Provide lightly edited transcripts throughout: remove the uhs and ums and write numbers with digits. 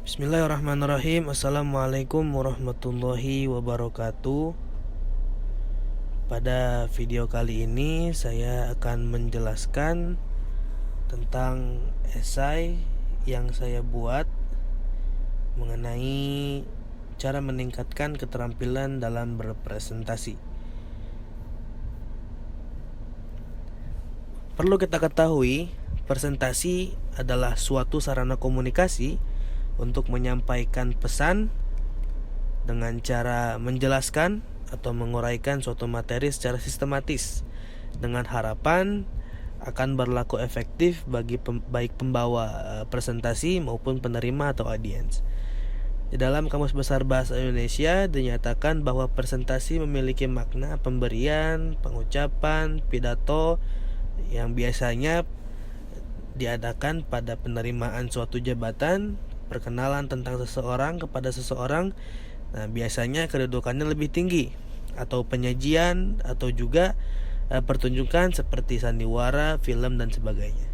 Bismillahirrahmanirrahim. Assalamualaikum warahmatullahi wabarakatuh. Pada video kali ini saya akan menjelaskan tentang esai yang saya buat mengenai cara meningkatkan keterampilan dalam berpresentasi. Perlu kita ketahui, presentasi adalah suatu sarana komunikasi untuk menyampaikan pesan dengan cara menjelaskan atau menguraikan suatu materi secara sistematis dengan harapan akan berlaku efektif bagi baik pembawa presentasi maupun penerima atau audiens. Di dalam Kamus Besar Bahasa Indonesia dinyatakan bahwa presentasi memiliki makna pemberian, pengucapan, pidato yang biasanya diadakan pada penerimaan suatu jabatan, perkenalan tentang seseorang kepada seseorang. Nah, biasanya kedudukannya lebih tinggi, atau penyajian, atau juga pertunjukan seperti sandiwara, film, dan sebagainya.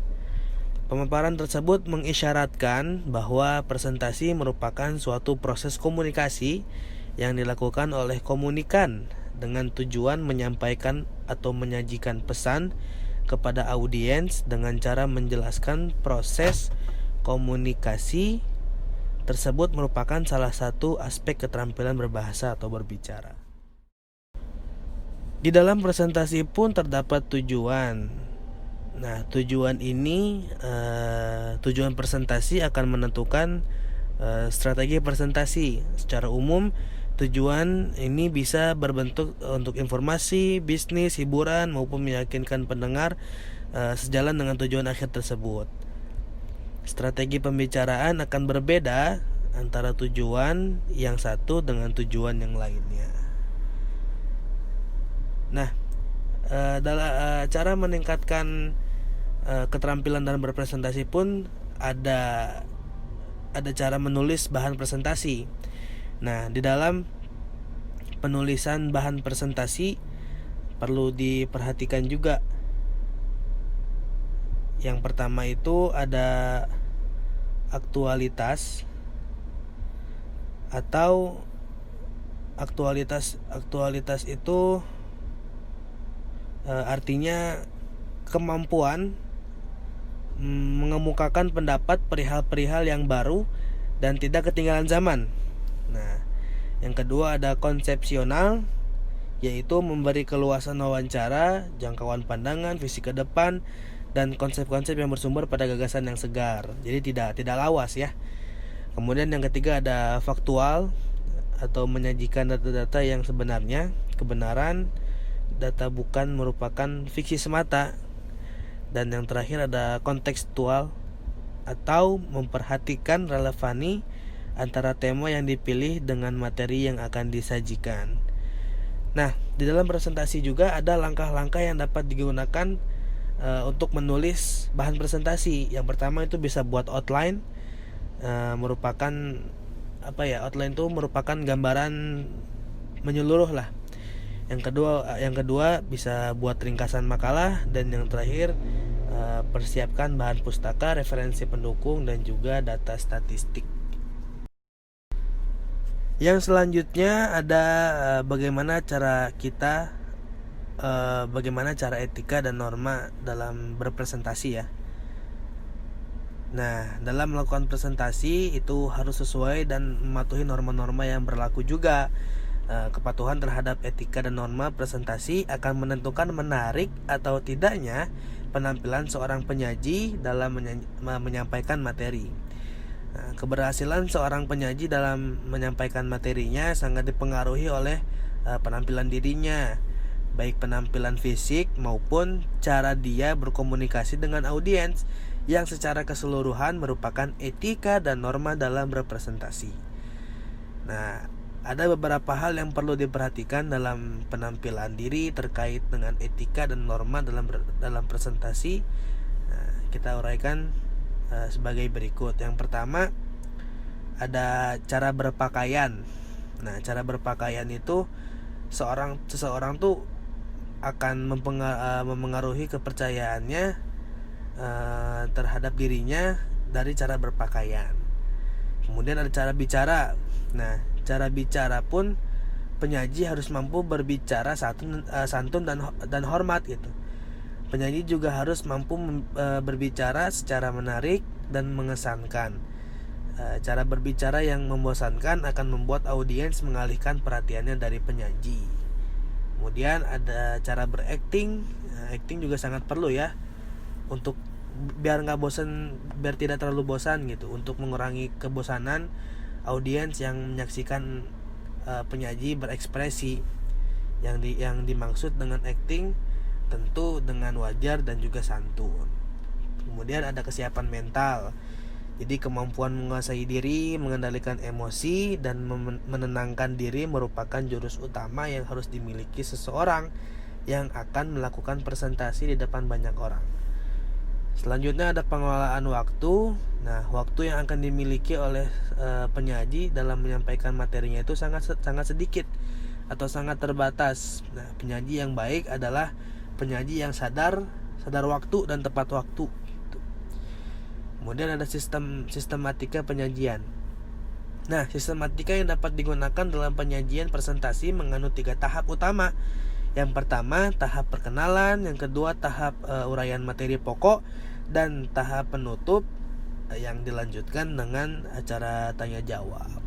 Pemaparan tersebut mengisyaratkan bahwa presentasi merupakan suatu proses komunikasi yang dilakukan oleh komunikan dengan tujuan menyampaikan atau menyajikan pesan kepada audiens dengan cara menjelaskan proses komunikasi tersebut merupakan salah satu aspek keterampilan berbahasa atau berbicara. Di dalam presentasi pun terdapat tujuan. Nah, tujuan presentasi akan menentukan strategi presentasi. Secara umum, tujuan ini bisa berbentuk untuk informasi, bisnis, hiburan, maupun meyakinkan pendengar sejalan dengan tujuan akhir tersebut. Strategi pembicaraan akan berbeda antara tujuan yang satu dengan tujuan yang lainnya. Nah, dalam cara meningkatkan keterampilan dalam berpresentasi pun ada cara menulis bahan presentasi. Nah, di dalam penulisan bahan presentasi perlu diperhatikan juga. Yang pertama itu ada aktualitas atau aktualitas itu artinya kemampuan mengemukakan pendapat perihal-perihal yang baru dan tidak ketinggalan zaman. Nah, yang kedua ada konsepsional, yaitu memberi keluasan wawancara, jangkauan pandangan, visi ke depan, dan konsep-konsep yang bersumber pada gagasan yang segar. Jadi tidak lawas ya. Kemudian yang ketiga ada faktual, atau menyajikan data-data yang sebenarnya, kebenaran, data bukan merupakan fiksi semata. Dan yang terakhir ada kontekstual, atau memperhatikan relevani antara tema yang dipilih dengan materi yang akan disajikan. Nah, di dalam presentasi juga ada langkah-langkah yang dapat digunakan untuk menulis bahan presentasi. Yang pertama itu bisa buat outline, merupakan outline itu merupakan gambaran menyeluruh lah. Yang kedua bisa buat ringkasan makalah, dan yang terakhir persiapkan bahan pustaka, referensi pendukung, dan juga data statistik. Yang selanjutnya ada bagaimana cara etika dan norma dalam berpresentasi ya. Nah, dalam melakukan presentasi itu harus sesuai dan mematuhi norma-norma yang berlaku juga. Kepatuhan terhadap etika dan norma presentasi akan menentukan menarik atau tidaknya penampilan seorang penyaji dalam menyampaikan materi. Nah, keberhasilan seorang penyaji dalam menyampaikan materinya sangat dipengaruhi oleh penampilan dirinya, baik penampilan fisik maupun cara dia berkomunikasi dengan audiens, yang secara keseluruhan merupakan etika dan norma dalam berpresentasi. Nah, ada beberapa hal yang perlu diperhatikan dalam penampilan diri terkait dengan etika dan norma dalam presentasi. Nah, kita uraikan sebagai berikut. Yang pertama ada cara berpakaian. Nah, cara berpakaian itu seseorang tuh akan mempengaruhi kepercayaannya terhadap dirinya dari cara berpakaian. Kemudian ada cara bicara. Nah, cara bicara pun penyaji harus mampu berbicara santun dan hormat gitu. Penyanyi juga harus mampu berbicara secara menarik dan mengesankan. Cara berbicara yang membosankan akan membuat audiens mengalihkan perhatiannya dari penyaji. Kemudian ada cara berakting. Acting juga sangat perlu ya, untuk biar nggak bosan, biar tidak terlalu bosan gitu, untuk mengurangi kebosanan audiens yang menyaksikan penyaji berekspresi. Yang dimaksud dengan acting tentu dengan wajar dan juga santun. Kemudian ada kesiapan mental. Jadi kemampuan menguasai diri, mengendalikan emosi, dan menenangkan diri merupakan jurus utama yang harus dimiliki seseorang yang akan melakukan presentasi di depan banyak orang. Selanjutnya ada pengelolaan waktu. Nah, waktu yang akan dimiliki oleh penyaji dalam menyampaikan materinya itu sangat sedikit atau sangat terbatas. Nah, penyaji yang baik adalah penyaji yang sadar waktu dan tepat waktu. Kemudian ada sistematika penyajian. Nah, sistematika yang dapat digunakan dalam penyajian presentasi menganut 3 tahap utama. Yang pertama, tahap perkenalan. Yang kedua, tahap uraian materi pokok. Dan tahap penutup yang dilanjutkan dengan acara tanya jawab.